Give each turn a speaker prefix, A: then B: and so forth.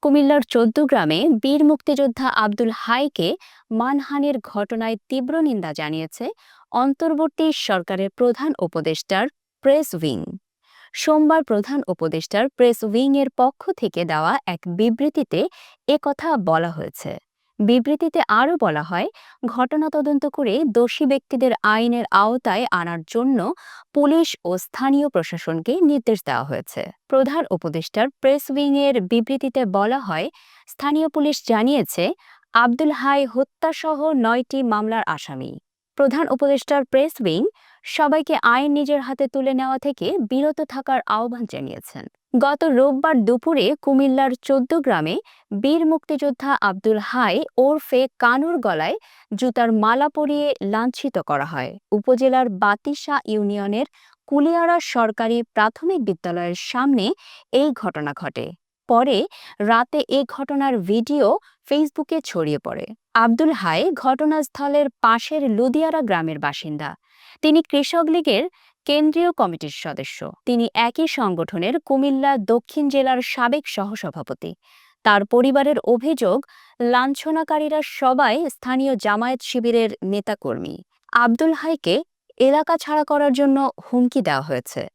A: কুমিল্লার চৌদ্দগ্রামে বীর মুক্তিযোদ্ধা আব্দুল হাইকে মানহানির ঘটনায় তীব্র নিন্দা জানিয়েছে অন্তর্বর্তী সরকারের প্রধান উপদেষ্টার প্রেস উইং। সোমবার প্রধান উপদেষ্টার প্রেস উইং এর পক্ষ থেকে দেওয়া এক বিবৃতিতে কথা বলা হয়েছে। বিবৃতিতে আরও বলা হয়, ঘটনা তদন্ত করে দোষী ব্যক্তিদের আইনের আওতায় আনার জন্য পুলিশ ও স্থানীয় প্রশাসনকে নির্দেশ দেওয়া হয়েছে। প্রধান উপদেষ্টার প্রেস উইং এর বিবৃতিতে বলা হয়, স্থানীয় পুলিশ জানিয়েছে আব্দুল হাই হত্যাসহ ৯টি মামলার আসামি। প্রধান উপদেষ্টার প্রেস উইং সবাইকে আইন নিজের হাতে তুলে নেওয়া থেকে বিরত থাকার আহ্বান জানিয়েছেন। গত রোববার দুপুরে কুমিল্লার চৌদ্দগ্রামে বীর মুক্তিযোদ্ধা আব্দুল হাই ওরফে কানুর গলায় জুতার মালা পরিয়ে লাঞ্ছিত করা হয়। উপজেলার বাতিশা ইউনিয়নের কুলিয়ারা সরকারি প্রাথমিক বিদ্যালয়ের সামনে এই ঘটনা ঘটে। পরে রাতে এ ঘটনার ভিডিও ফেসবুকে ছড়িয়ে পড়ে। আব্দুল হাই ঘটনাস্থলের পাশের লুদিয়ারা গ্রামের বাসিন্দা। তিনি কৃষক লীগের কেন্দ্রীয় কমিটির সদস্য। তিনি একই সংগঠনের কুমিল্লা দক্ষিণ জেলার সাবেক সহসভাপতি। তার পরিবারের অভিযোগ, লাঞ্ছনাকারীরা সবাই স্থানীয় জামায়াত শিবিরের নেতাকর্মী। আব্দুল হাইকে এলাকা ছাড়া করার জন্য হুমকি দেওয়া হয়েছে।